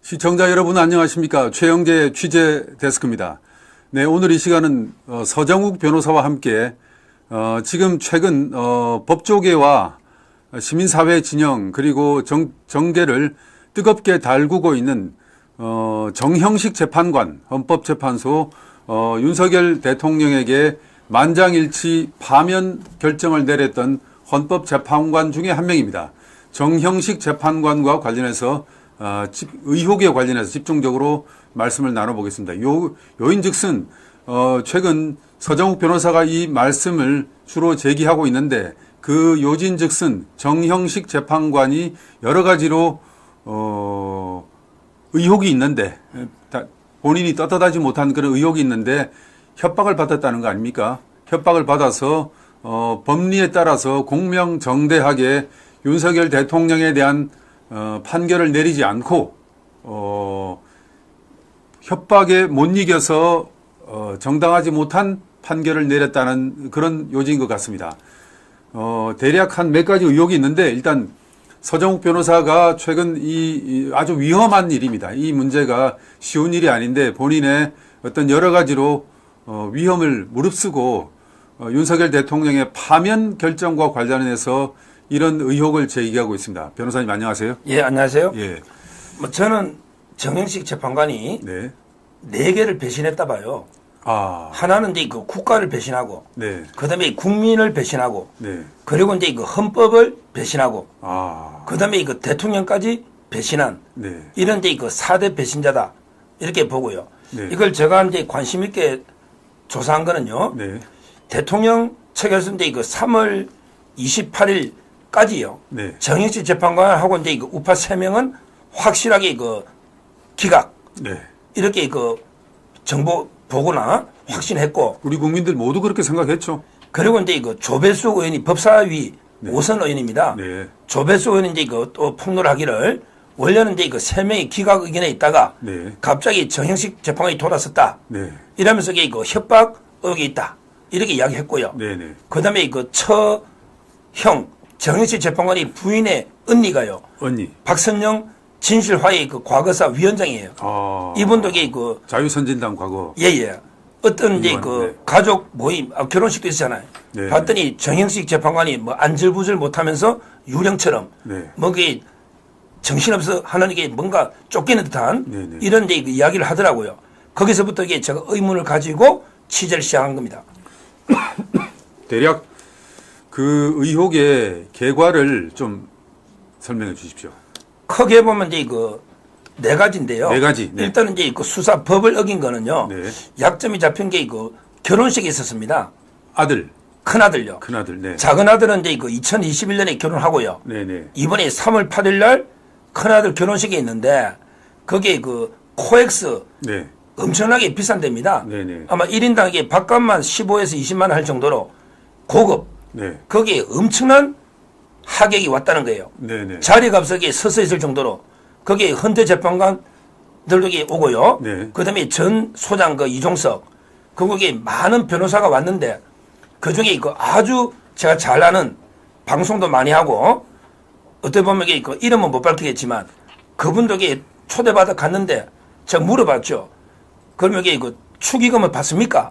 시청자 여러분 안녕하십니까. 최영재 취재 데스크입니다. 네, 오늘 이 시간은 서정욱 변호사와 함께 지금 최근 법조계와 시민사회 진영 그리고 정계를 뜨겁게 달구고 있는 정형식 재판관 헌법재판소 윤석열 대통령에게 만장일치 파면 결정을 내렸던 헌법재판관 중에 한 명입니다. 정형식 재판관과 관련해서 의혹에 관련해서 집중적으로 말씀을 나눠보겠습니다. 요인즉슨 최근 서정욱 변호사가 이 말씀을 주로 제기하고 있는데 그 요진즉슨 정형식 재판관이 여러 가지로 의혹이 있는데 본인이 떳떳하지 못한 그런 의혹이 있는데 협박을 받았다는 거 아닙니까? 협박을 받아서 법리에 따라서 공명정대하게 윤석열 대통령에 대한 판결을 내리지 않고 협박에 못 이겨서 정당하지 못한 판결을 내렸다는 그런 요지인 것 같습니다. 대략 한 몇 가지 의혹이 있는데 일단 서정욱 변호사가 최근 이 아주 위험한 일입니다. 이 문제가 쉬운 일이 아닌데 본인의 어떤 여러 가지로 위험을 무릅쓰고 윤석열 대통령의 파면 결정과 관련해서 이런 의혹을 제기하고 있습니다. 변호사님 안녕하세요. 예, 안녕하세요. 예. 저는 정형식 재판관이 네 개를 배신했다 봐요. 하나는 이제 그 국가를 배신하고, 그다음에 국민을 배신하고, 그리고 이제 그 헌법을 배신하고, 그다음에 그 대통령까지 배신한 이런 이제 그 4대 배신자다 이렇게 보고요. 이걸 제가 이제 관심 있게 조사한 거는요. 대통령 측에서 이제 그 3월 28일까지요. 정형식 재판관하고 이제 그 우파 3명은 확실하게 그 기각 이렇게 그 정보 보거나 확신했고, 우리 국민들 모두 그렇게 생각했죠. 그리고 이제 그 조배수 의원이 법사위 5선 의원입니다. 조배수 의원이 이제 그 또 폭로하기를 원래는 이제 그 3명이 기각 의견에 있다가 갑자기 정형식 재판관이 돌아섰다. 이러면서 이게 그 협박 의혹이 있다. 이렇게 이야기했고요. 그다음에 그 처형 정형식 재판관이 부인의 언니가요. 박선영 진실화의 그 과거사 위원장이에요. 이분도 이게 그 자유선진당 과거. 예예. 어떤 이제 그 가족 모임 결혼식도 있었잖아요. 봤더니 정형식 재판관이 뭐 안절부절 못하면서 유령처럼 뭐 그게 정신없어 하는 게 뭔가 쫓기는 듯한 이런 이제 그 이야기를 하더라고요. 거기서부터 이게 제가 의문을 가지고 취재를 시작한 겁니다. 대략 그 의혹의 결과를 좀 설명해 주십시오. 크게 보면 이제 그 네 가지인데요. 네 가지. 일단은 이제 그 수사법을 어긴 거는요. 약점이 잡힌 게 그 결혼식이 있었습니다. 아들. 큰 아들요. 큰 아들. 작은 아들은 이제 그 2021년에 결혼하고요. 이번에 3월 8일 날 큰 아들 결혼식이 있는데 거기에 그 코엑스 엄청나게 비싼 데입니다. 아마 1인당 이게 밥값만 15에서 20만 원 할 정도로 고급. 거기에 엄청난 하객이 왔다는 거예요. 자리값에 서서 있을 정도로 거기에 헌재 재판관들도 오고요. 그다음에 전 소장 그 이종석 거기에 많은 변호사가 왔는데 그중에 그 아주 제가 잘 아는 방송도 많이 하고 어떻게 보면 이게 그 이름은 못 밝히겠지만 그분들에게 초대받아 갔는데 제가 물어봤죠. 그러면 이게 그 축의금을 받습니까?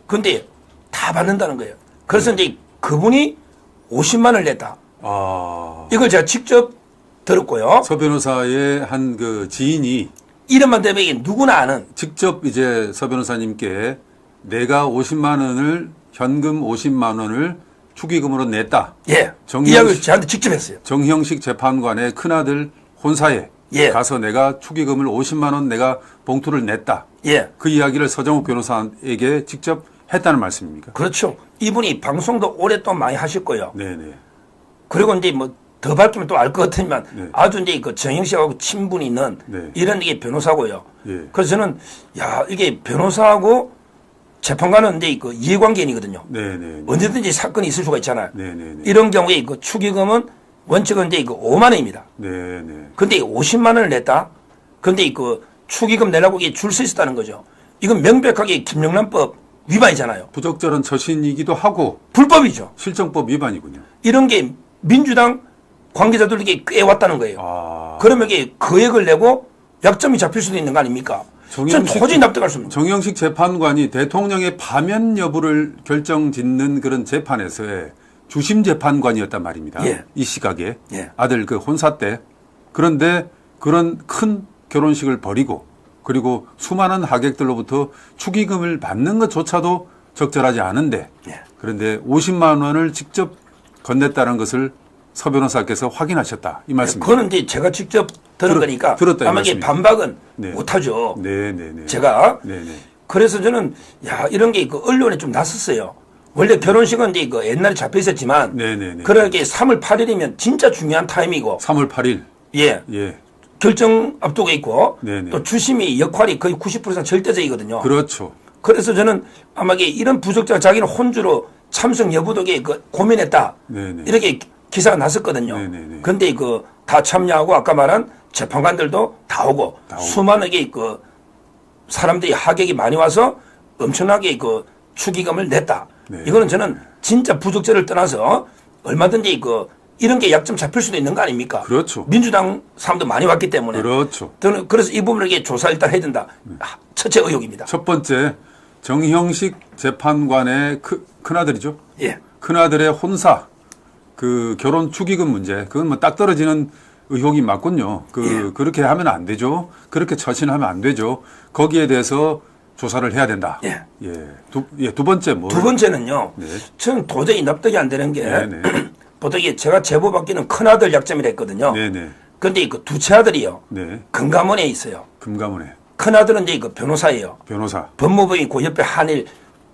근데 다 받는다는 거예요. 그래서 이제 그분이 50만 원을 냈다. 이걸 제가 직접 들었고요. 서 변호사의 한 그 지인이 이름만 대면 이게 누구나 아는. 직접 이제 서 변호사님께 내가 50만 원을 현금 50만 원을 축의금으로 냈다. 이야기를 저한테 직접 했어요. 정형식 재판관의 큰아들 혼사에 가서 내가 축의금을 50만 원 내가 봉투를 냈다. 그 이야기를 서정욱 변호사에게 직접 했다는 말씀입니까? 그렇죠. 이분이 방송도 오랫동안 많이 하셨고요. 그리고 이제 뭐 더 밝히면 또 알 것 같지만 아주 이제 그 정형식하고 친분이 있는 이런 이게 변호사고요. 그래서 저는 이게 변호사하고 재판관은 이제 그 이해관계인이거든요. 언제든지 사건이 있을 수가 있잖아요. 이런 경우에 그 축의금은 원칙은 이제 그 5만 원입니다. 근데 50만 원을 냈다. 근데 그 축의금 내라고 이게 줄 수 있었다는 거죠. 이건 명백하게 김영란법 위반이잖아요. 부적절한 처신이기도 하고 불법이죠. 실정법 위반이군요. 이런 게 민주당 관계자들에게 꽤 왔다는 거예요. 그러면 이게 거액을 내고 약점이 잡힐 수도 있는 거 아닙니까? 저는 도저히 납득할 수 없습니다. 정영식 재판관이 대통령의 파면 여부를 결정짓는 그런 재판에서의 주심 재판관이었단 말입니다. 예. 이 시각에 예. 아들 그 혼사 때. 그런데 그런 큰 결혼식을 벌이고 그리고 수많은 하객들로부터 축의금을 받는 것조차도 적절하지 않은데 예. 그런데 50만 원을 직접 건넸다는 것을 서 변호사께서 확인하셨다. 이 말씀입니다. 그거는 이제 제가 직접 들은 거니까 아마 이게 반박은 네. 못하죠. 네네네. 제가 네네. 그래서 저는 이런 게 그 언론에 좀 났었어요. 원래 결혼식은 이제 그 옛날에 잡혀 있었지만 네네네. 그러게 3월 8일이면 진짜 중요한 타임이고 3월 8일. 예. 예. 결정 앞두고 있고 네네. 또 주심이 역할이 거의 90% 이상 절대적이거든요. 그렇죠. 그래서 저는 아마 이런 부적절 자기는 혼주로 참석 여부도 고민했다. 네네. 이렇게 기사가 났었거든요. 네네네. 그런데 다 참여하고 아까 말한 재판관들도 다 오고 수많은 사람들이 하객이 많이 와서 엄청나게 축의금을 냈다. 네. 이거는 저는 진짜 부적절을 떠나서 얼마든지 이런 게 약점 잡힐 수도 있는 거 아닙니까? 그렇죠. 민주당 사람도 많이 왔기 때문에. 그렇죠. 저는 그래서 이 부분을 조사 일단 해야 된다. 첫째 의혹입니다. 첫 번째 정형식 재판관의 큰아들이죠. 예. 큰아들의 혼사 그 결혼 축의금 문제 그건 뭐 딱 떨어지는 의혹이 맞군요. 예. 그렇게 하면 안 되죠. 그렇게 처신하면 안 되죠. 거기에 대해서 조사를 해야 된다. 예. 두 번째 뭐? 두 번째는요. 네. 저는 도저히 납득이 안 되는 게 네네. 보통 제가 제보 받기는 큰아들 약점이라 했거든요. 네네. 그런데 두째 아들이요. 네. 금감원에 있어요. 금감원에. 큰아들은 이제 변호사예요. 변호사. 법무부에 있고 옆에 한일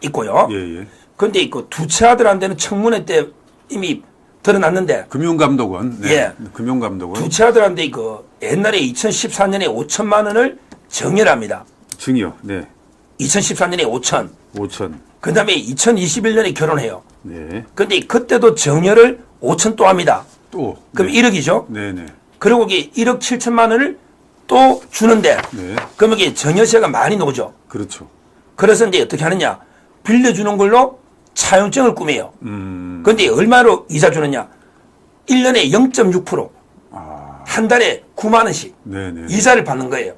있고요. 예예. 그런데 두째 아들한테는 청문회 때 이미 드러났는데. 금융감독원. 네. 예. 금융감독원. 두째 아들한테 옛날에 2014년에 5천만 원을 증여합니다. 증여. 네. 2014년에 5천. 5천. 그 다음에 2021년에 결혼해요. 네. 근데 그때도 정여를 5천 또 합니다. 또. 그럼 네. 1억이죠? 네네. 그리고 1억 7천만 원을 또 주는데. 네. 그럼 정여세가 많이 나오죠. 그렇죠. 그래서 이제 어떻게 하느냐. 빌려주는 걸로 차용증을 꾸며요. 그런데 얼마로 이자 주느냐. 1년에 0.6%. 한 달에 9만 원씩. 네네. 이자를 받는 거예요.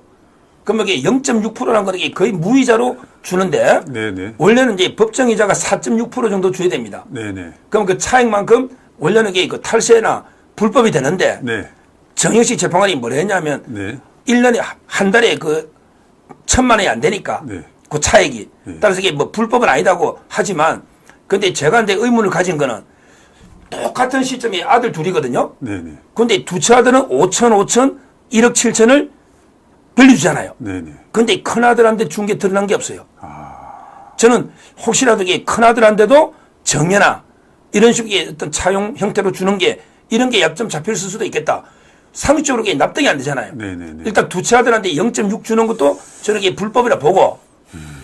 그럼 0.6%라는 건 거의 무이자로 주는데 네네. 원래는 이제 법정 이자가 4.6% 정도 줘야 됩니다. 네네. 그럼 그 차액만큼 원래는 탈세나 불법이 되는데 네. 정영식 재판관이 뭐라 했냐면 네. 1년에 한 달에 1,000만 원이 안 되니까 네. 그 차액이 네. 따라서 이게 불법은 아니다고 하지만 근데 제가 이제 의문을 가진 거는 똑같은 시점에 아들 둘이거든요. 네네. 근데 두째 아들은 5천, 1억 7천을 빌려주잖아요. 네네. 근데 큰아들한테 준 게 드러난 게 없어요. 저는 혹시라도 큰아들한테도 정여나 이런 식의 어떤 차용 형태로 주는 게 이런 게 약점 잡힐 수도 있겠다. 상식적으로 납득이 안 되잖아요. 네네네. 일단 두째 아들한테 0.6 주는 것도 저는 불법이라 보고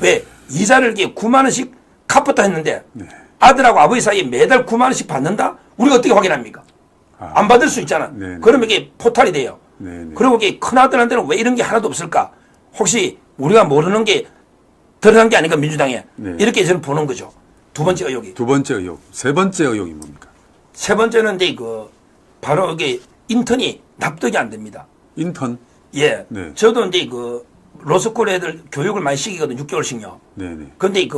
왜 이자를 9만 원씩 갚았다 했는데 네. 아들하고 아버지 사이에 매달 9만 원씩 받는다? 우리가 어떻게 확인합니까? 안 받을 수 있잖아. 네네. 그러면 이게 포탈이 돼요. 네네. 그리고 큰아들한테는 왜 이런 게 하나도 없을까? 혹시 우리가 모르는 게 드러난 게 아닌가 민주당에. 네. 이렇게 저는 보는 거죠. 두 번째 의혹이. 두 번째 의혹. 세 번째 의혹이 뭡니까? 세 번째는 이제 바로 이게 인턴이 납득이 안 됩니다. 인턴? 예. 네. 저도 이제 로스쿨 애들 교육을 많이 시키거든 6개월씩요. 네네. 근데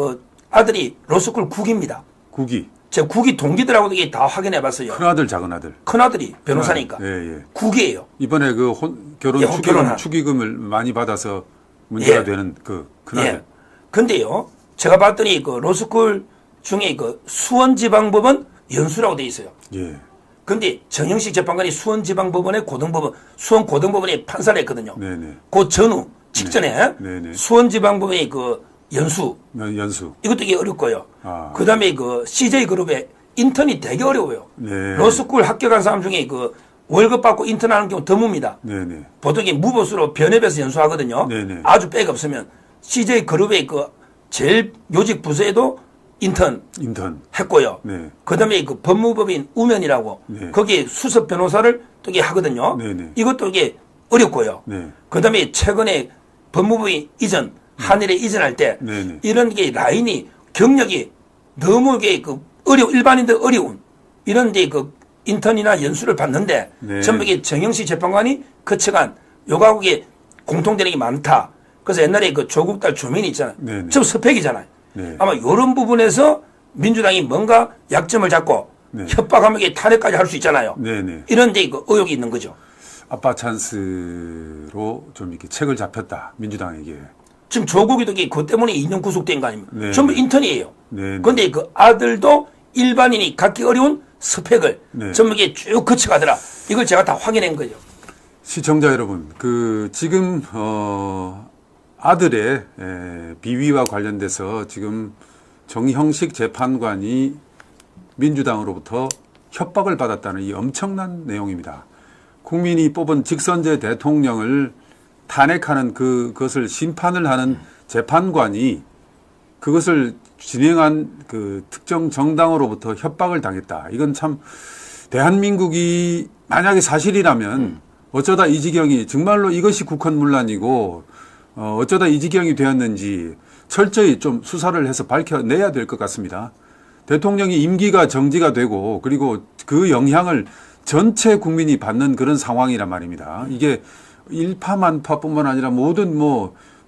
아들이 로스쿨 국입니다. 국이. 제가 국이 동기들하고도 이게 다 확인해 봤어요. 큰아들, 작은아들. 큰아들이 변호사니까. 예. 국이에요. 이번에 결혼 예, 결혼한. 축의금을 많이 받아서 문제가 예. 되는 큰아들. 예. 근데요, 제가 봤더니 로스쿨 중에 수원지방법원 연수라고 돼 있어요. 예. 근데 정영식 재판관이 수원지방법원의 고등법원, 수원고등법원에 판사를 했거든요. 네네. 그 전후, 직전에 네네. 수원지방법원의 연수. 연수. 이것도 이게 어렵고요. 아. 그 다음에 CJ그룹의 인턴이 되게 어려워요. 네. 로스쿨 합격한 사람 중에 월급 받고 인턴하는 경우 드뭅니다. 네네. 보통 무보수로 변협에서 연수하거든요. 네네. 아주 백 없으면 CJ그룹의 제일 요직 부서에도 인턴 했고요. 네. 그 다음에 법무법인 우면이라고 네. 거기에 수석 변호사를 또 이게 하거든요. 네네. 이것도 이게 어렵고요. 네. 그 다음에 최근에 법무부인 이전, 한일에 이전할 때 네네. 이런 게 라인이 경력이 너무 이게 일반인들 어려운 이런 데 인턴이나 연수를 받는데 네. 전부 이게 정영식 재판관이 거쳐간 요가국의 공통되는 게 많다. 그래서 옛날에 그 조국 딸 주민이 있잖아요. 네네. 저 스펙이잖아요. 네. 아마 이런 부분에서 민주당이 뭔가 약점을 잡고 네. 협박하면 이게 탄핵까지 할 수 있잖아요. 네네. 이런 데 그 의혹이 있는 거죠. 아빠 찬스로 좀 이렇게 책을 잡혔다. 민주당에게. 지금 조국이도 그것 때문에 2년 구속된 거 아닙니까? 네. 전부 인턴이에요. 네. 그런데 그 아들도 일반인이 갖기 어려운 스펙을 네. 전부 이게 쭉 거쳐가더라. 이걸 제가 다 확인한 거죠. 시청자 여러분, 지금 아들의 비위와 관련돼서 지금 정형식 재판관이 민주당으로부터 협박을 받았다는 이 엄청난 내용입니다. 국민이 뽑은 직선제 대통령을 탄핵하는 그것을 심판을 하는 재판관이 그것을 진행한 그 특정 정당으로부터 협박을 당했다. 이건 참 대한민국이 만약에 사실이라면 어쩌다 이 지경이 정말로 이것이 국헌문란이고 어쩌다 이 지경이 되었는지 철저히 좀 수사를 해서 밝혀내야 될 것 같습니다. 대통령이 임기가 정지가 되고 그리고 그 영향을 전체 국민이 받는 그런 상황이란 말입니다. 이게 일파만파뿐만 아니라 모든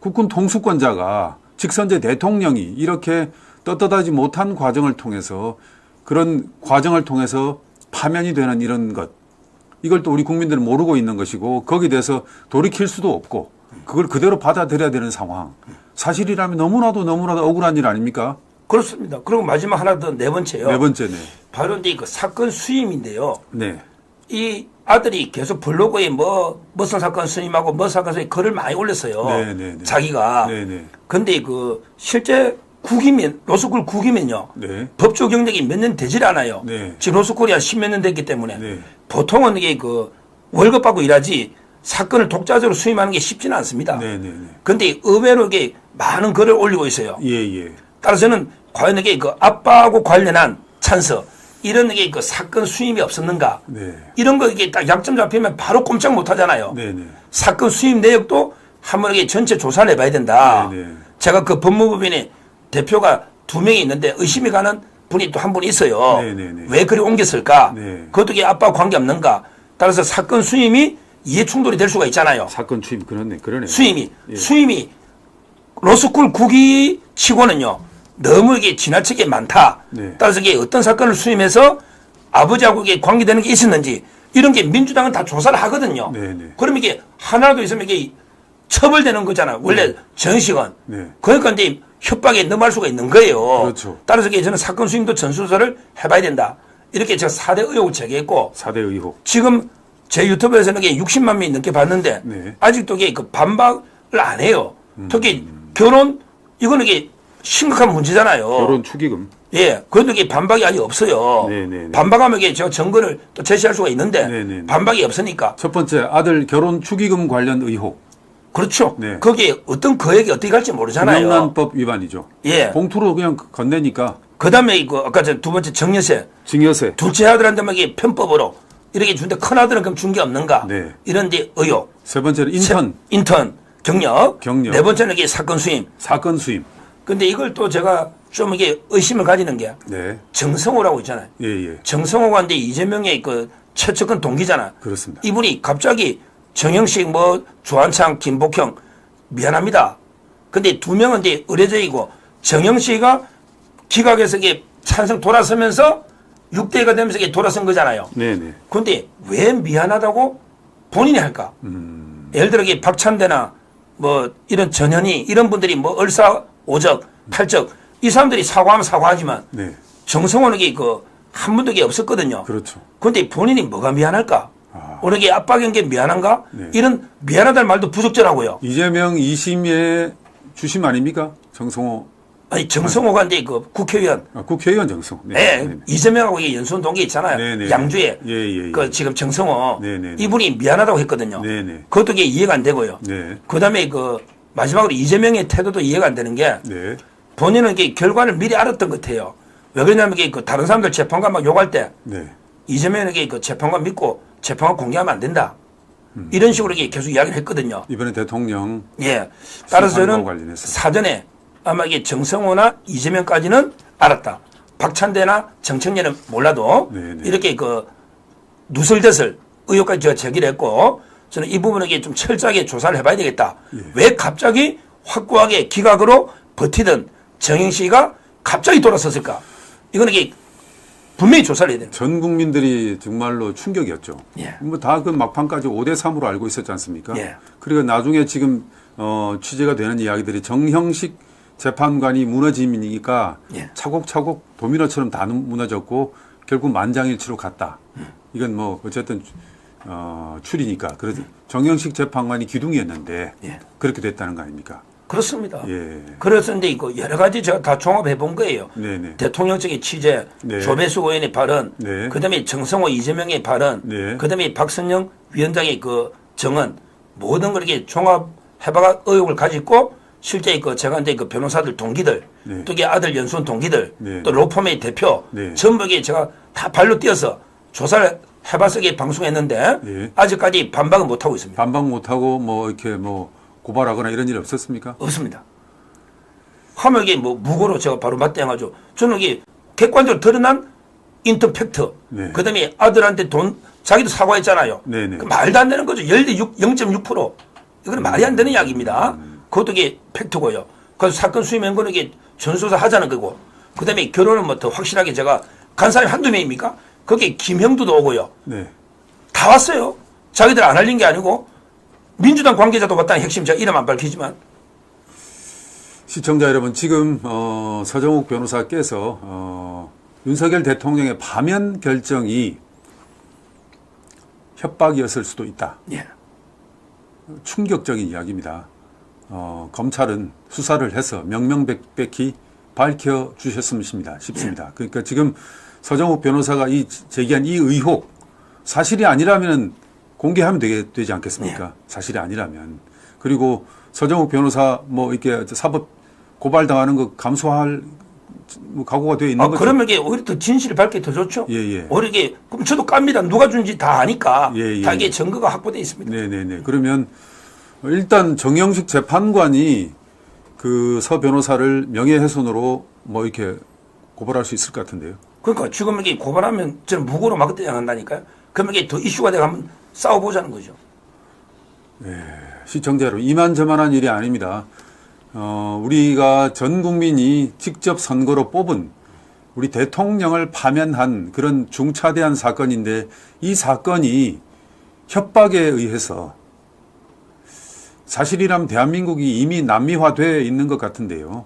국군 통수권자가 직선제 대통령이 이렇게 떳떳하지 못한 과정을 통해서 그런 과정을 통해서 파면이 되는 이런 것, 이걸 또 우리 국민들은 모르고 있는 것이고 거기에 대해서 돌이킬 수도 없고 그걸 그대로 받아들여야 되는 상황. 사실이라면 너무나도 억울한 일 아닙니까? 그렇습니다. 그리고 마지막 하나 더 네 번째요. 네 번째네. 바로 이제 그 사건 수임인데요. 네. 이 아들이 계속 블로그에 무슨 사건 수임하고 무슨 사건 수임 글을 많이 올렸어요. 네네네. 자기가. 네네. 근데 그 실제 국이면 로스쿨 국이면요. 네. 법조 경력이 몇 년 되질 않아요. 네. 지금 로스쿨이 한 10몇 년 됐기 때문에 네. 보통은 이게 그 월급 받고 일하지 사건을 독자적으로 수임하는 게 쉽지는 않습니다. 네네네. 근데 의외로 이게 많은 글을 올리고 있어요. 예. 따라서는 과연 이게 그 아빠하고 관련한 찬서 이런 게 그 사건 수임이 없었는가? 네. 이런 거 이게 딱 약점 잡히면 바로 꼼짝 못 하잖아요. 네네. 사건 수임 내역도 한번 이게 전체 조사를 해봐야 된다. 네네. 제가 그 법무법인에 대표가 2명이 있는데 의심이 가는 분이 또 한 분 있어요. 네네네. 왜 그리 옮겼을까? 네. 그것도 이게 아빠와 관계 없는가? 따라서 사건 수임이 이해 충돌이 될 수가 있잖아요. 사건 추임 그러네. 수임이 예. 수임이 로스쿨 국위 치고는요 너무 이게 지나치게 많다. 네. 따라서 이게 어떤 사건을 수임해서 아버지하고 이게 관계되는 게 있었는지 이런 게 민주당은 다 조사를 하거든요. 네네. 그러면 이게 하나라도 있으면 이게 처벌되는 거잖아요. 원래 정식은. 네. 그러니까 이제 협박에 넘어갈 수가 있는 거예요. 그렇죠. 따라서 이게 저는 사건 수임도 전수조사를 해봐야 된다. 이렇게 제가 4대 의혹을 제기했고 4대 의혹. 지금 제 유튜브에서는 이게 60만 명이 넘게 봤는데 네. 아직도 이게 그 반박을 안 해요. 특히 결혼 이거는 이게 심각한 문제잖아요. 결혼 축의금. 예, 그런데 이게 반박이 아직 없어요. 네네네. 반박하면 이게 제가 증거를 또 제시할 수가 있는데 네네네. 반박이 없으니까 첫 번째 아들 결혼 축의금 관련 의혹. 그렇죠. 네. 거기에 어떤 거액이 어떻게 갈지 모르잖아요. 명란법 위반이죠. 예. 봉투로 그냥 건네니까 그다음에 이거 아까 저 두 번째 정여세 증여세. 둘째 아들한테만 이게 편법으로 이렇게 주는데 큰 아들은 그럼 준 게 없는가? 네. 이런 데 의혹. 세 번째는 인턴 경력. 경력. 네 번째는 이게 사건 수임. 사건 수임. 근데 이걸 또 제가 좀 이게 의심을 가지는 게 네. 정성호라고 있잖아요. 예. 정성호가 근데 이재명의 그 최측근 동기잖아. 그렇습니다. 이분이 갑자기 정영식 조한창 김복형 미안합니다. 근데 두 명은 이제 의례적이고 정영식이가 기각해서 이게 찬성 돌아서면서 6대가 되면서 이게 돌아선 거잖아요. 네네. 근데 왜 미안하다고 본인이 할까? 예를 들어 이게 박찬대나 이런 전현희 이런 분들이 을사오적 팔적 이 사람들이 사과하면 사과하지만 네. 정성호는 이게 한 분도 이게 없었거든요. 그렇죠. 근데 본인이 뭐가 미안할까? 오늘 이게 압박인 게 미안한가? 네. 이런 미안하다는 말도 부적절하고요. 이재명 2심의 주심 아닙니까? 정성호. 아니 정성호가 이제 국회의원. 국회의원 정성호. 네. 있으명하고 이게 연수원 동기 있잖아요. 네네. 양주에. 예. 지금 정성호. 네네. 이분이 미안하다고 했거든요. 네네. 그것도 이게 이해가 안 되고요. 네. 그다음에 마지막으로 이재명의 태도도 이해가 안 되는 게 네. 본인은 이게 결과를 미리 알았던 것 같아요. 왜 그러냐면 이게 다른 사람들 재판관 막 욕할 때 네. 이재명에게 재판관 믿고 재판관 공개하면 안 된다. 이런 식으로 이게 계속 이야기를 했거든요. 이번에 대통령. 예. 따라서 저는 관련해서. 사전에 아마 이게 정성호나 이재명까지는 알았다. 박찬대나 정청래는 몰라도 네네. 이렇게 누설대설 의혹까지 제가 제기를 했고 저는 이 부분에 좀 철저하게 조사를 해봐야 되겠다. 예. 왜 갑자기 확고하게 기각으로 버티던 정영식이가 갑자기 돌아섰을까? 이거는 이게 분명히 조사를 해야 됩니다. 전 국민들이 정말로 충격이었죠. 예. 뭐 다 그 막판까지 5대3으로 알고 있었지 않습니까? 예. 그리고 나중에 지금 취재가 되는 이야기들이 정형식 재판관이 무너짐이니까 예. 차곡차곡 도미노처럼 다 무너졌고 결국 만장일치로 갔다. 이건 뭐 어쨌든 추리니까. 그래서 정형식 재판관이 기둥이었는데 예. 그렇게 됐다는 거 아닙니까? 그렇습니다. 예. 그래서 이제 이거 여러 가지 제가 다 종합해 본 거예요. 네네. 대통령직의 취재, 네. 조배수 의원의 발언, 네. 그다음에 정성호 이재명의 발언, 네. 그다음에 박선영 위원장의 그 정언 모든 걸 이렇게 종합해봐 의혹을 가지고 실제 그 제가 이제 그 변호사들 동기들, 네. 또 이게 아들 연수원 동기들, 네. 또 로펌의 대표, 네. 전부 이게 제가 다 발로 뛰어서 조사를 해봐서 이게 방송했는데 네. 아직까지 반박은 못 하고 있습니다. 반박 못하고 뭐 이렇게 뭐 고발하거나 이런 일 없었습니까? 없습니다. 하면 이게 뭐 무고로 제가 바로 맞대응하죠. 저는 이게 객관적으로 드러난 인터 팩트. 네. 그 다음에 아들한테 돈, 자기도 사과했잖아요. 네네. 그 말도 안 되는 거죠. 0.6%. 이건 말이 안 되는 이야기입니다. 그것도 이게 팩트고요. 그래서 사건 수임 맹고는 이게 전수조사 하자는 거고. 그 다음에 결혼은 뭐 더 확실하게 제가 간 사람이 한두 명입니까? 거기에 김형두도 오고요. 네. 다 왔어요. 자기들 안 알린 게 아니고. 민주당 관계자도 왔다는 핵심 제가 이름 안 밝히지만. 시청자 여러분, 지금 서정욱 변호사께서 윤석열 대통령의 파면 결정이 협박이었을 수도 있다. 예. 충격적인 이야기입니다. 검찰은 수사를 해서 명명백백히 밝혀주셨으면 싶습니다. 그러니까 지금 서정욱 변호사가 제기한 이 의혹 사실이 아니라면 공개하면 되지 않겠습니까? 네. 사실이 아니라면. 그리고 서정욱 변호사 뭐 이렇게 사법 고발당하는 거 감수할 뭐 각오가 되어 있는 거죠. 그러면 이게 오히려 더 진실을 밝게 더 좋죠. 예. 오히려 이게 그럼 저도 깝니다. 누가 준지 다 아니까 예. 다 이게 증거가 확보돼 있습니다. 네네네. 그러면 일단 정영식 재판관이 그 서 변호사를 명예훼손으로 뭐 이렇게 고발할 수 있을 것 같은데요. 그러니까 지금 이게 고발하면 저는 무고로 막대응한다니까요. 그러면 이게 더 이슈가 되고 한번 싸워보자는 거죠. 시청자 여러분, 이만저만한 일이 아닙니다. 우리가 전 국민이 직접 선거로 뽑은 우리 대통령을 파면한 그런 중차대한 사건인데 이 사건이 협박에 의해서 사실이라면 대한민국이 이미 남미화되어 있는 것 같은데요.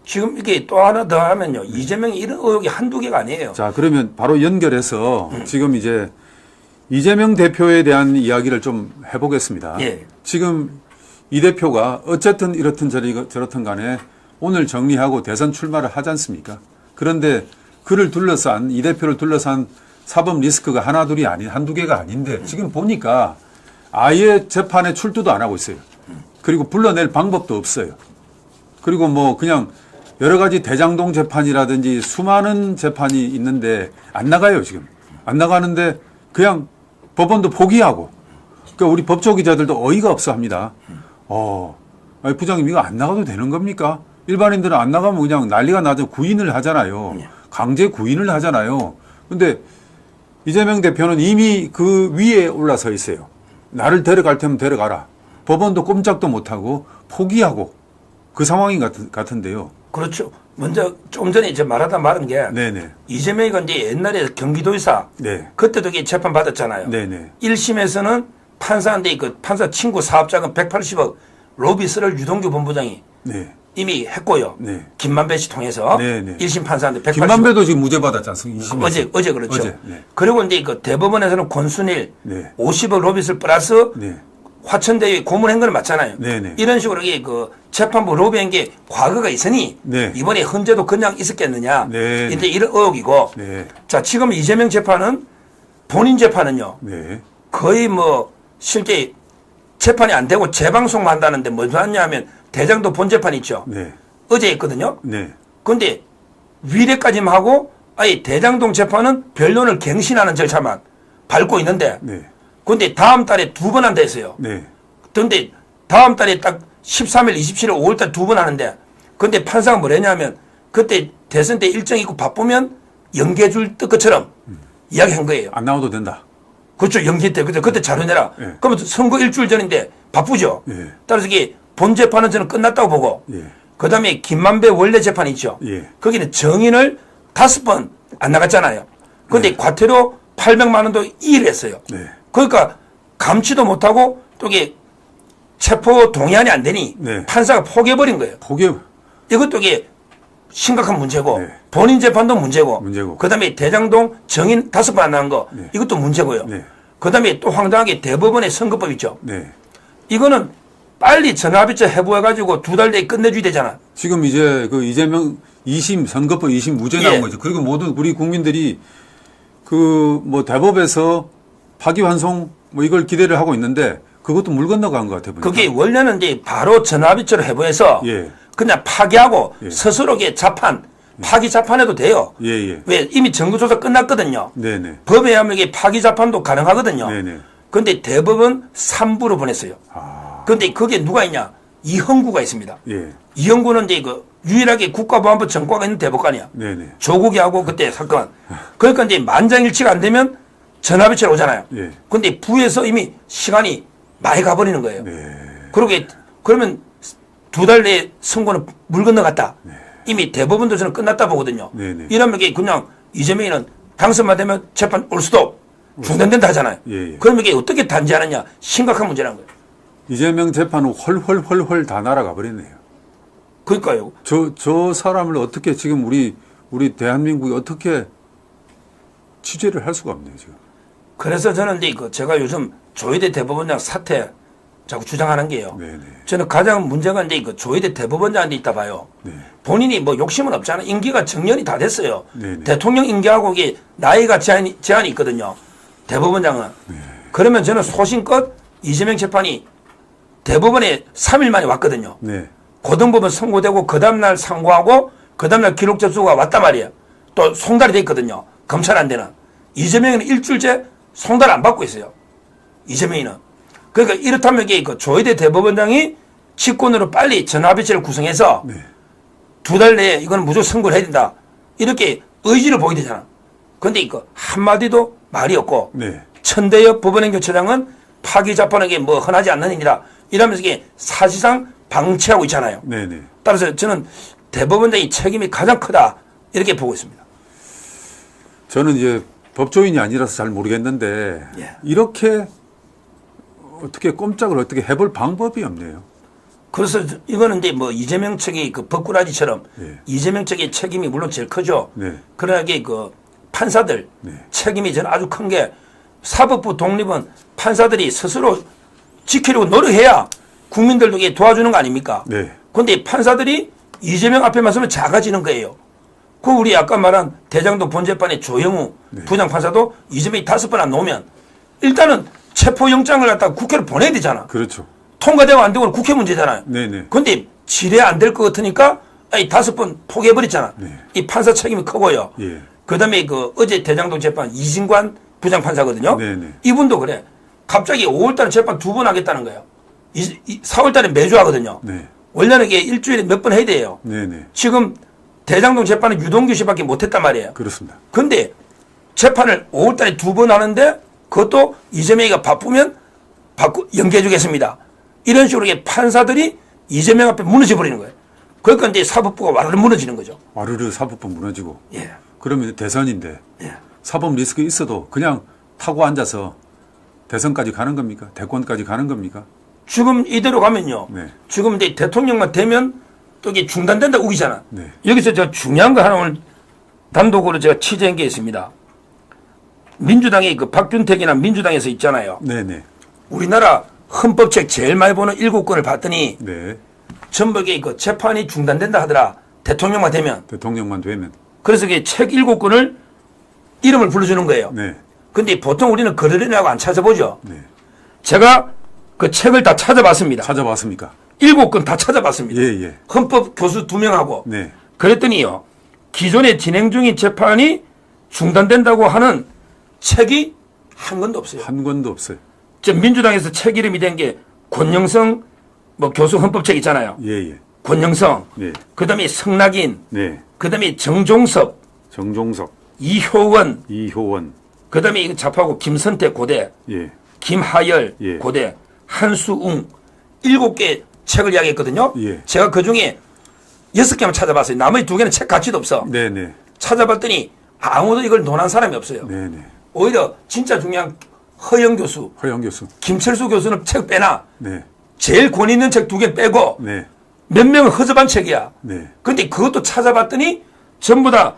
지금 이게 또 하나 더 하면요. 이재명이 이런 의혹이 한두 개가 아니에요. 자, 그러면 바로 연결해서 지금 이제 이재명 대표에 대한 이야기를 좀 해보겠습니다. 예. 지금 이 대표가 어쨌든 이렇든 저렇든 간에 오늘 정리하고 대선 출마를 하지 않습니까? 그런데 이 대표를 둘러싼 사법 리스크가 하나둘이 한두 개가 아닌데 지금 보니까 아예 재판에 출두도 안 하고 있어요. 그리고 불러낼 방법도 없어요. 그리고 뭐 그냥 여러 가지 대장동 재판이라든지 수많은 재판이 있는데 안 나가요, 지금. 안 나가는데 그냥 법원도 포기하고. 그러니까 우리 법조 기자들도 어이가 없어 합니다. 아니 부장님 이거 안 나가도 되는 겁니까? 일반인들은 안 나가면 그냥 난리가 나죠. 구인을 하잖아요. 강제 구인을 하잖아요. 근데 이재명 대표는 이미 그 위에 올라서 있어요. 나를 데려갈 테면 데려가라. 법원도 꼼짝도 못하고 포기하고 그 상황인 같은데요. 그렇죠. 먼저 좀 전에 이제 말하다 말한 게 네네. 이재명이 이제 옛날에 경기도지사 네. 그때도 이게 재판 받았잖아요. 네네. 1심에서는 판사인데 그 판사 친구 사업자금 180억 로비스를 유동규 본부장이 네. 이미 했고요. 네. 김만배 씨 통해서 네네. 1심 판사인데 180억. 김만배도 지금 무죄 받았지 않습니까? 어제 그렇죠. 어제, 네. 그리고 이제 그 대법원에서는 권순일 네. 50억 로비스를 플러스 네. 화천대유 고문한 걸 맞잖아요. 네네. 이런 식으로 이게 그 재판부 로비한 게 과거가 있으니 네. 이번에 헌재도 그냥 있었겠느냐. 네. 이제 이런 의혹이고. 네. 자, 지금 이재명 재판은 본인 재판은요. 네. 거의 뭐 실제 재판이 안 되고 재방송만 한다는데 뭐죠 하냐면 대장도 본 재판 있죠. 네. 어제 했거든요. 네. 그런데 위례까지만 하고 아예 대장동 재판은 변론을 갱신하는 절차만 밟고 있는데 네. 그런데 다음 달에 2번 한다 했어요. 네. 그런데 다음 달에 딱 13일, 27일, 5월달 2번 하는데 그런데 판사가 뭐랬냐면 그때 대선 때 일정 있고 바쁘면 연계해 줄 것처럼 이야기한 거예요. 안 나와도 된다. 그렇죠. 연기 때. 그때 자료 내라. 예. 그러면 선거 일주일 전인데 바쁘죠. 예. 따라서 이게 본 재판은 저는 끝났다고 보고 예. 그다음에 김만배 원래 재판이 있죠. 예. 거기는 정인을 5번 안 나갔잖아요. 그런데 네. 과태료 800만 원도 이의를 했어요. 네. 그러니까 감치도 못하고 또 이게 체포 동의안이 안 되니 네. 판사가 포기해버린 거예요. 이것도 이게 심각한 문제고 네. 본인 재판도 문제고 문제고. 그다음에 대장동 정인 5번 안 나간 거 네. 이것도 문제고요. 네. 그다음에 또 황당하게 대법원의 선거법 있죠. 네. 이거는 빨리 전화비처 해부해가지고 2달 내에 끝내줘야 되잖아. 지금 이제 그 이재명 2심 선거법 2심 무죄 예. 나온 거죠. 그리고 모든 우리 국민들이 그 뭐 대법에서 파기환송 뭐 이걸 기대를 하고 있는데 그것도 물 건너간 것 같아요. 보니까. 그게 원래는 이제 바로 전화비처로 해부해서 예. 그냥 파기하고 예. 스스로게 자판, 파기 자판해도 돼요. 예, 예. 왜 이미 증거조사 끝났거든요. 네네. 법에 의하면 이게 파기 자판도 가능하거든요. 네네. 그런데 대법은 3부로 보냈어요. 아. 그런데 그게 누가 있냐? 이형구가 있습니다. 예. 이형구는 이제 그 유일하게 국가보안법 전과가 있는 대법관이야. 네네. 조국이 하고 그때 사건. 그러니까 이제 만장일치가 안 되면 전화비처럼 오잖아요. 예. 근데 부에서 이미 시간이 많이 가버리는 거예요. 네. 그러면 2달 내에 선고는 물 건너갔다. 네. 이미 대법원도 저는 끝났다 보거든요. 네네. 이러면 이게 그냥 이재명이는 당선만 되면 재판 올 수도 중단된다 하잖아요. 예, 예. 그러면 이게 어떻게 단죄하느냐 심각한 문제라는 거예요. 이재명 재판은 헐헐헐헐 다 날아가 버렸네요. 그러니까요. 저 사람을 어떻게 지금 우리 대한민국이 어떻게 취재를 할 수가 없네요, 지금. 그래서 저는 이제 제가 요즘 조희대 대법원장 사퇴 자꾸 주장하는 게요. 네네. 저는 가장 문제가 이제 조희대 대법원장한테 있다 봐요. 네. 본인이 뭐 욕심은 없잖아요. 임기가 정년이 다 됐어요. 네네. 대통령 임기하고 이게 나이가 제한이 있거든요. 대법원장은. 네. 그러면 저는 소신껏 이재명 재판이 대법원에 3일 만에 왔거든요. 네. 고등법원 선고되고 그 다음날 상고하고 그 다음날 기록 접수가 왔단 말이에요. 또 송달이 돼 있거든요. 검찰 안 되는. 이재명이는 일주일째 송달 안 받고 있어요. 이재명이는. 그러니까 이렇다면 이게 그 조희대 대법원장이 직권으로 빨리 전화비치를 구성해서 네. 2달 내에 이거는 무조건 선고를 해야 된다. 이렇게 의지를 보이게 되잖아. 그런데 이거 한마디도 말이 없고 네. 천대엽 법원행정처장은 파기자판에게 뭐 흔하지 않는 일이다. 이러면서 이게 사실상 방치하고 있잖아요. 네네. 따라서 저는 대법원장의 책임이 가장 크다. 이렇게 보고 있습니다. 저는 이제 법조인이 아니라서 잘 모르겠는데 예. 이렇게 어떻게 꼼짝을 어떻게 해볼 방법이 없네요. 그래서 이거는 이제 뭐 이재명 측의 그 법꾸라지처럼 예. 이재명 측의 책임이 물론 제일 크죠. 네. 그러나 이게 그 판사들 네. 책임이 저는 아주 큰 게 사법부 독립은 판사들이 스스로 지키려고 노력해야 국민들도 이게 도와주는 거 아닙니까? 네. 그런데 판사들이 이재명 앞에만 서면 작아지는 거예요. 그 우리 아까 말한 대장동 본재판의 조영우 네. 부장판사도 이재명이 5번 안 나오면 일단은 체포영장을 갖다가 국회로 보내야 되잖아. 그렇죠. 통과되고 안 되고는 국회 문제잖아요. 네네. 그런데 지뢰 안 될 것 같으니까 5번 포기해버렸잖아. 네. 이 판사 책임이 크고요. 예. 그 다음에 그 어제 대장동 재판 이진관 부장판사거든요. 네네. 이분도 그래. 갑자기 5월달에 재판 2번 하겠다는 거예요. 4월달에 매주 하거든요. 네. 원래는 이게 일주일에 몇 번 해야 돼요. 네네. 지금 대장동 재판은 유동규 씨밖에 못했단 말이에요. 그렇습니다. 근데 재판을 5월달에 2번 하는데 그것도 이재명이가 바쁘면 연기해 주겠습니다. 이런 식으로 이게 판사들이 이재명 앞에 무너져 버리는 거예요. 그러니까 이제 사법부가 와르르 무너지는 거죠. 와르르 사법부 무너지고. 예. 그러면 대선인데 예. 사법 리스크 있어도 그냥 타고 앉아서 대선까지 가는 겁니까? 대권까지 가는 겁니까? 지금 이대로 가면요. 네. 지금 이제 대통령만 되면 또 이게 중단된다 우기잖아. 네. 여기서 제가 중요한 거 하나 오늘 단독으로 제가 취재한 게 있습니다. 민주당의 그 박균택이나 민주당에서 있잖아요. 네네. 우리나라 헌법책 제일 많이 보는 7권을 봤더니 네. 전부 이게 그 재판이 중단된다 하더라. 대통령만 되면. 대통령만 되면. 그래서 이게 책 7권을 이름을 불러주는 거예요. 네. 근데 보통 우리는 그러려냐고 안 찾아보죠. 네. 제가 그 책을 다 찾아봤습니다. 찾아봤습니까? 7권 다 찾아봤습니다. 예, 예. 헌법 교수 2명하고. 네. 그랬더니요. 기존에 진행 중인 재판이 중단된다고 하는 책이 한 권도 없어요. 한 권도 없어요. 저 민주당에서 책 이름이 된 게 권영성 뭐 교수 헌법책 있잖아요. 예, 예. 권영성. 네. 그다음에 성낙인. 네. 그다음에 정종섭, 정종석, 이효원, 이효원. 그다음에 이 좌파고 김선태 고대, 예. 김하열 예. 고대, 한수웅 7개 책을 이야기했거든요. 예. 제가 그 중에 6개만 찾아봤어요. 나머지 2개는 책 가치도 없어. 네네. 찾아봤더니 아무도 이걸 논한 사람이 없어요. 네네. 오히려 진짜 중요한 허영 교수, 허영 교수. 김철수 교수는 책 빼나 네. 제일 권위 있는 책 2개 빼고 네. 몇 명은 허접한 책이야. 네. 근데 그것도 찾아봤더니 전부 다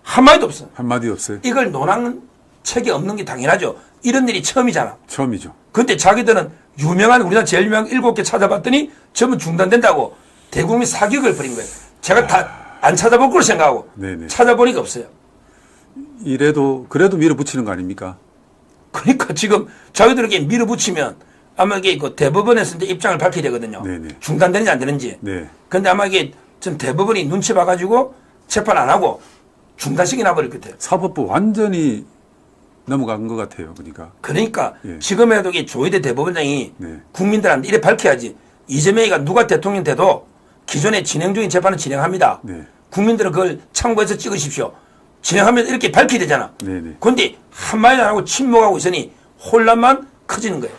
한마디도 없어. 한마디 없어요. 이걸 논하는 책이 없는 게 당연하죠. 이런 일이 처음이잖아. 처음이죠. 근데 자기들은 유명한 우리나라 제일 유명한 7개 찾아봤더니 전부 중단된다고 대국민 사격을 벌인 거예요. 제가 다 안 찾아볼 거로 생각하고 네네. 찾아보니까 없어요. 이래도 그래도 밀어붙이는 거 아닙니까? 그러니까 지금 자기들에게 밀어붙이면 아마 이게 그 대법원에서 이제 입장을 밝혀야 되거든요. 네네. 중단되는지 안 되는지. 네. 근데 아마 이게 좀 대법원이 눈치 봐가지고 재판 안 하고 중단시키나 버릴 것 같아요. 사법부 완전히 넘어간 것 같아요. 그러니까 예. 지금에도 이 조희대 대법원장이 네. 국민들한테 이래 밝혀야지. 이재명이가 누가 대통령 돼도 기존에 진행 중인 재판은 진행합니다. 네. 국민들은 그걸 참고해서 찍으십시오. 진행하면 이렇게 밝혀야 되잖아. 네네. 그런데 한마디도 안 하고 침묵하고 있으니 혼란만 커지는 거예요.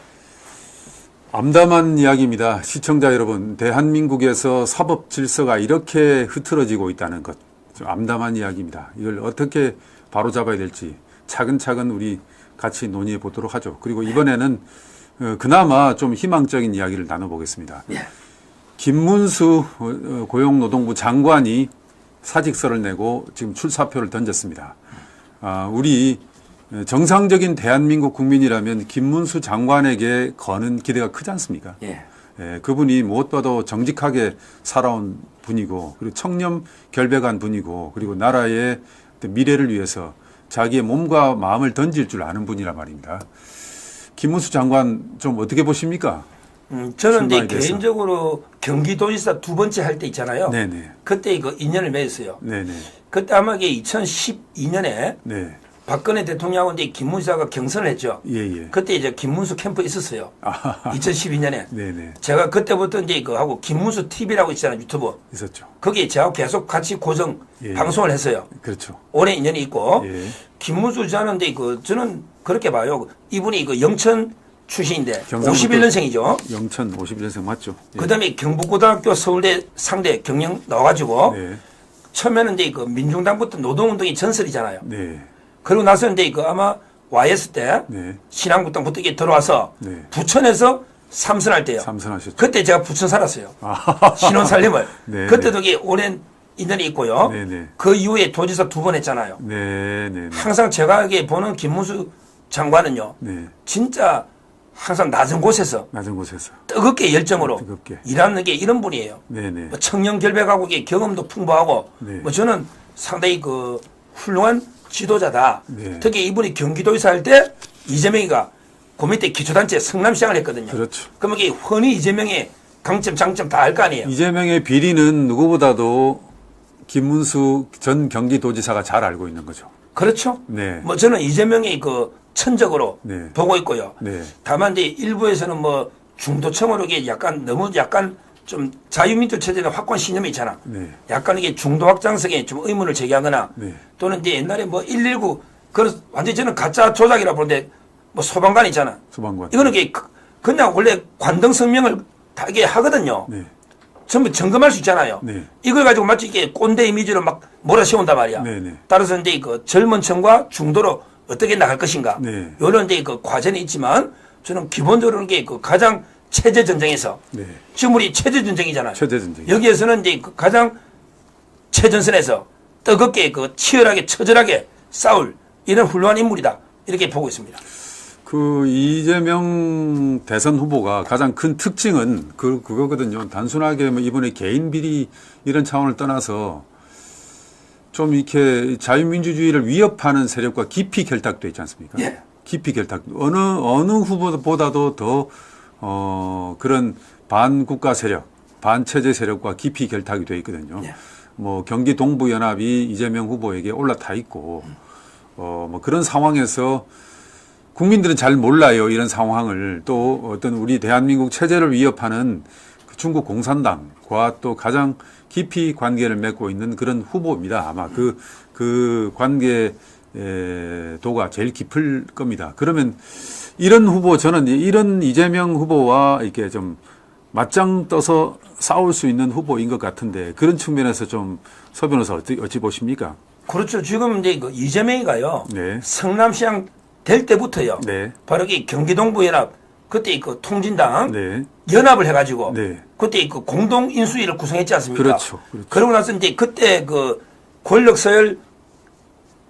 암담한 이야기입니다. 시청자 여러분, 대한민국에서 사법 질서가 이렇게 흐트러지고 있다는 것, 좀 암담한 이야기입니다. 이걸 어떻게 바로잡아야 될지 차근차근 우리 같이 논의해 보도록 하죠. 그리고 이번에는 그나마 좀 희망적인 이야기를 나눠보겠습니다. 예. 김문수 고용노동부 장관이 사직서를 내고 지금 출사표를 던졌습니다. 우리 정상적인 대한민국 국민이라면 김문수 장관에게 거는 기대가 크지 않습니까? 예. 그분이 무엇보다도 정직하게 살아온 분이고, 그리고 청렴 결백한 분이고, 그리고 나라의 미래를 위해서 자기의 몸과 마음을 던질 줄 아는 분이란 말입니다. 김문수 장관 좀 어떻게 보십니까? 저는 이제 출마에 대해서. 개인적으로 경기도지사 2번째 할 때 있잖아요. 네네. 그때 그 인연을 맺었어요. 네네. 그때 아마 이게 2012년에 네. 박근혜 대통령하고 이제 김문수가 경선을 했죠. 예예. 그때 이제 김문수 캠프에 있었어요. 2012년에. 네네. 제가 그때부터 이제 그 하고 김문수 TV라고 있잖아요. 유튜브. 있었죠. 거기에 제가 계속 같이 고정 예. 방송을 했어요. 그렇죠. 오래 인연이 있고. 예. 김문수 저는 이제 그 저는 그렇게 봐요. 이분이 그 영천 출신인데 경상북도 51년생이죠. 영천 51년생 맞죠? 예. 그다음에 경북고등학교 서울대 상대 경영 나와가지고 네. 처음에는 이제 그 민중당부터 노동운동이 전설이잖아요. 네. 그리고 나서 이제 그 아마 YS 때 네. 신한국당부터 이게 들어와서 네. 부천에서 삼선할 때요. 삼선하셨죠. 그때 제가 부천 살았어요. 아. 신혼 살림을. 네, 그때도 이게 오랜 인연이 있고요. 네, 네. 그 이후에 도지사 2번 했잖아요. 네, 네, 네. 항상 제가 이게 보는 김문수 장관은요. 네. 진짜 항상 낮은 곳에서 낮은 곳에서. 뜨겁게 열정으로 뜨겁게. 일하는 게 이런 분이에요. 네, 네. 뭐 청년 결백하고 이게 경험도 풍부하고 네. 뭐 저는 상당히 그 훌륭한 지도자다. 네. 특히 이분이 경기도에서 할 때 이재명이가 그 밑에 기초단체 성남시장을 했거든요. 그렇죠. 그러면 이게 흔히 이재명의 강점 장점 다 알 거 아니에요. 이재명의 비리는 누구보다도 김문수 전 경기도지사가 잘 알고 있는 거죠. 그렇죠. 네. 뭐 저는 이재명의 그 천적으로 네. 보고 있고요. 네. 다만 이제 일부에서는 뭐 중도층으로 이게 약간 너무 약간 좀 자유민주 체제의 확고한 신념이 있잖아. 네. 약간 이게 중도 확장성에 좀 의문을 제기하거나 네. 또는 이제 옛날에 뭐 119 그런 완전히 저는 가짜 조작이라 보는데 뭐 소방관 있잖아. 소방관. 이거는 이게 그냥 원래 관등 성명을 다 이게 하거든요. 네. 전부 점검할 수 있잖아요. 네. 이걸 가지고 마치 이게 꼰대 이미지로 막 몰아세운단 말이야. 네, 네. 따라서 이제 그 젊은 층과 중도로 어떻게 나갈 것인가. 네. 이런 이제 그 과제는 있지만 저는 기본적으로 이게 그 가장 체제 전쟁에서 네. 지금 우리 체제 전쟁이잖아요. 체제 전쟁. 여기에서는 이제 그 가장 최전선에서 뜨겁게 그 치열하게 처절하게 싸울 이런 훌륭한 인물이다. 이렇게 보고 있습니다. 그 이재명 대선 후보가 가장 큰 특징은 그거거든요. 단순하게 뭐 이번에 개인 비리 이런 차원을 떠나서 좀 이렇게 자유민주주의를 위협하는 세력과 깊이 결탁돼 있지 않습니까? 예. 깊이 결탁. 어느 후보보다도 더 그런 반국가 세력, 반체제 세력과 깊이 결탁이 돼 있거든요. 예. 뭐 경기 동부 연합이 이재명 후보에게 올라타 있고 뭐 그런 상황에서 국민들은 잘 몰라요. 이런 상황을 또 어떤 우리 대한민국 체제를 위협하는 그 중국 공산당과 또 가장 깊이 관계를 맺고 있는 그런 후보입니다. 아마 그 관계에 도가 제일 깊을 겁니다. 그러면 이런 후보, 저는 이런 이재명 후보와 이렇게 좀 맞짱 떠서 싸울 수 있는 후보인 것 같은데, 그런 측면에서 좀 서 변호사 어찌 보십니까? 그렇죠. 지금 이제 그 이재명이가요. 네. 성남시장 될 때부터요. 네. 바로 이 경기동부연합, 그때 그 통진당 네. 연합을 해가지고 네. 그때 그 공동 인수위를 구성했지 않습니까? 그렇죠. 그렇죠. 그러고 나서 이제 그때 그 권력 서열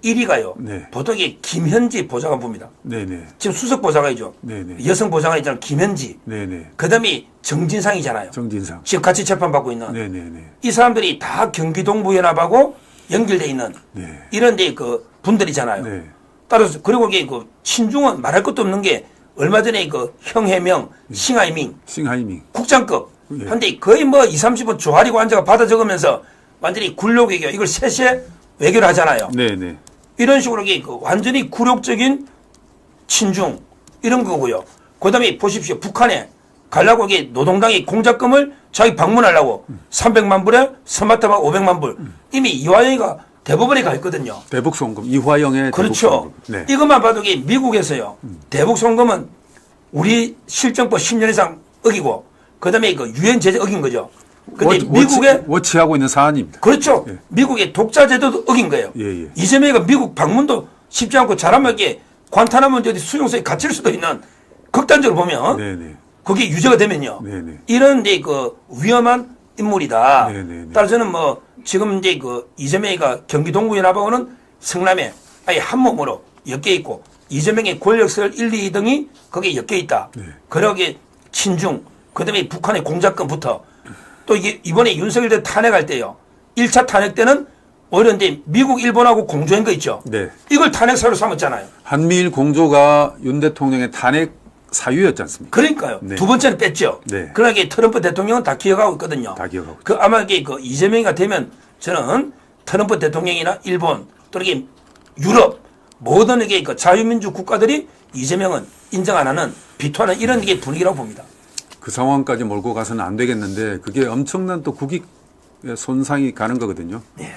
1위가요. 네. 보통 이게 김현지 보좌관부입니다. 네네. 지금 수석 보좌관이죠. 네네. 여성 보좌관이잖아요. 김현지. 네네. 그다음에 정진상이잖아요. 정진상. 지금 같이 재판받고 있는. 네네네. 이 사람들이 다 경기동부연합하고 연결돼 있는 네. 이런 데 그 분들이잖아요. 네. 따라서 그리고 이게 그 친중은 말할 것도 없는 게 얼마 전에 그 형해명, 싱하이밍 싱하이밍. 국장급 예. 한데 거의 뭐 20-30분 조아리고 앉아가 받아 적으면서 완전히 굴욕 외교 이걸 세세 외교를 하잖아요. 네네. 이런 식으로 이게 그 완전히 굴욕적인 친중 이런 거고요. 그다음에 보십시오. 북한에 가려고 이게 노동당이 공작금을 자기 방문하려고 300만 불에 스마트폰 500만 불 이미 이화영이가 대법원에 가 있거든요. 대북송금. 이화영의 그렇죠. 대북송금. 네. 이것만 봐도 이게 미국에서요. 대북송금은 우리 실정법 10년 이상 어기고 그다음에 그 유엔 제재 어긴 거죠. 근데 미국에 워치하고 있는 사안입니다. 그렇죠. 예. 미국의 독자 제도도 어긴 거예요. 예. 이재명이가 미국 방문도 쉽지 않고 잘하면 이게 관타나무 어디 수용소에 갇힐 수도 있는 극단적으로 보면 네네. 그게 유죄가 되면요. 네네. 이런 이제 그 위험한 인물이다. 네네네. 따라서 저는 뭐 지금 이제 그 이재명이가 경기동부연합하고는 성남에 아예 한 몸으로 엮여 있고 이재명의 권력설 1, 2등이 거기에 엮여 있다. 네. 그러기에 친중 그다음에 북한의 공작금부터 또 이게 이번에 윤석열 대 탄핵할 때요. 1차 탄핵 때는 오히려 이제 미국, 일본하고 공조한 거 있죠. 네. 이걸 탄핵 사유로 삼았잖아요. 한미일 공조가 윤 대통령의 탄핵 사유였지 않습니까? 그러니까요. 네. 두 번째는 뺐죠. 네. 그러나 이게 트럼프 대통령은 다 기억하고 있거든요. 다 기억하고 그 아마 이게 그 이재명이가 되면 저는 트럼프 대통령이나 일본 또 이렇게 유럽 모든 이게 그 자유민주 국가들이 이재명은 인정 안 하는 비토하는 이런 게 분위기라고 봅니다. 그 상황까지 몰고 가서는 안 되겠는데 그게 엄청난 또 국익 손상이 가는 거거든요. 네.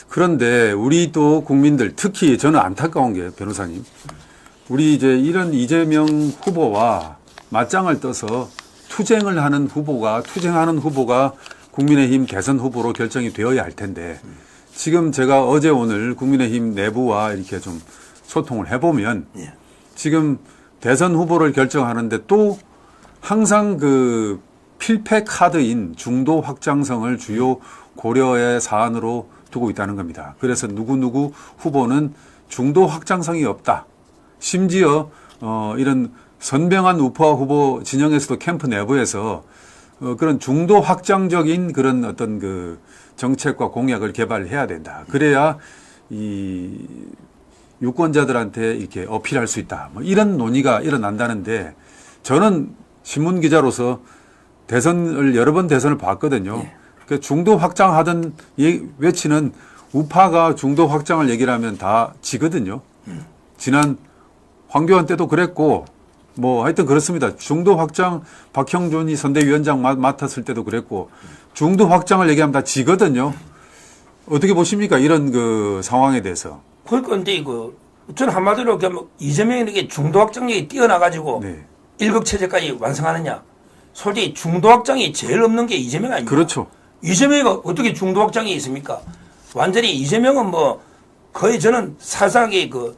그런데 우리 또 국민들 특히 저는 안타까운 게 변호사님 우리 이제 이런 이재명 후보와 맞짱을 떠서 투쟁하는 후보가 국민의힘 대선 후보로 결정이 되어야 할 텐데 지금 제가 어제 오늘 국민의힘 내부와 이렇게 좀 소통을 해보면 네. 지금 대선 후보를 결정하는데 또 항상 그 필패 카드인 중도 확장성을 주요 고려의 사안으로 두고 있다는 겁니다. 그래서 누구누구 후보는 중도 확장성이 없다. 심지어 이런 선병한 우파 후보 진영에서도 캠프 내부에서 그런 중도 확장적인 그런 어떤 그 정책과 공약을 개발해야 된다. 그래야 이 유권자들한테 이렇게 어필할 수 있다. 뭐 이런 논의가 일어난다는데 저는 신문 기자로서 여러 번 대선을 봤거든요. 네. 그 중도 확장하던 외치는 우파가 중도 확장을 얘기를 하면 다 지거든요. 지난 황교안 때도 그랬고 뭐 하여튼 그렇습니다. 중도 확장 박형준이 선대위원장 맡았을 때도 그랬고 중도 확장을 얘기하면 다 지거든요. 어떻게 보십니까? 이런 그 상황에 대해서. 그러니까 이제 저는 한마디로 이재명에게 중도 확장력이 뛰어나가지고 네. 1급 체제까지 완성하느냐. 솔직히 중도 확장이 제일 없는 게 이재명 아닙니까? 그렇죠. 이재명이 어떻게 중도 확장이 있습니까? 완전히 이재명은 뭐 거의 저는 사상의 그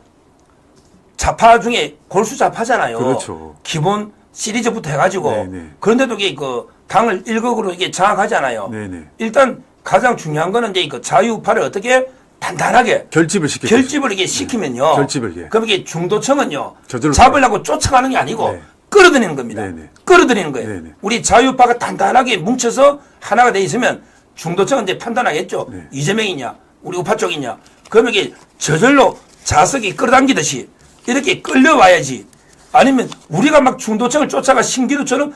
좌파 중에 골수 좌파잖아요. 그렇죠. 기본 시리즈부터 해가지고 네네. 그런데도 이게 그 당을 1극으로 이게 장악하잖아요. 네네. 일단 가장 중요한 거는 이제 그 자유우파를 어떻게 단단하게 결집을 이게 시키면요. 결집을 예. 그럼 이게 중도층은요. 저절로 잡으려고 쫓아가는 게 아니고 네. 끌어들이는 겁니다. 네네. 끌어들이는 거예요. 네네. 우리 자유우파가 단단하게 뭉쳐서 하나가 돼 있으면 중도층은 이제 판단하겠죠. 네. 이재명이냐, 우리 우파 쪽이냐. 그러면 이게 저절로 자석이 끌어당기듯이 이렇게 끌려와야지. 아니면 우리가 막 중도층을 쫓아가 신기루처럼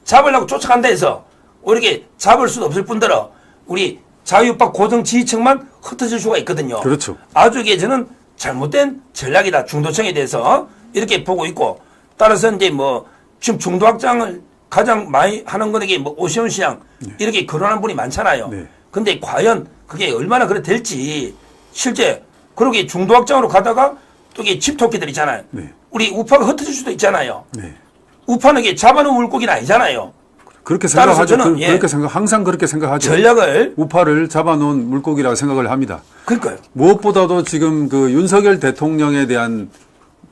잡으려고 쫓아간다 해서 이렇게 잡을 수도 없을 뿐더러 우리 자유우파 고정 지지층만 흩어질 수가 있거든요. 그렇죠. 아주 이게 저는 잘못된 전략이다. 중도층에 대해서 이렇게 보고 있고 따라서 이제 뭐 지금 중도 확장을 가장 많이 하는 건 이게 뭐 오세훈 시장 이렇게 거론하는 분이 많잖아요. 네. 근데 과연 그게 얼마나 그래 될지 실제 그러게 중도 확장으로 가다가 또 이게 집토끼들 있잖아요. 네. 우리 우파가 흩어질 수도 있잖아요. 네. 우파는 이게 잡아놓은 물고기는 아니잖아요. 그렇게 생각하죠. 저는, 그렇게 항상 그렇게 생각하죠. 전략을 우파를 잡아놓은 물고기라고 생각을 합니다. 그러니까요. 무엇보다도 지금 그 윤석열 대통령에 대한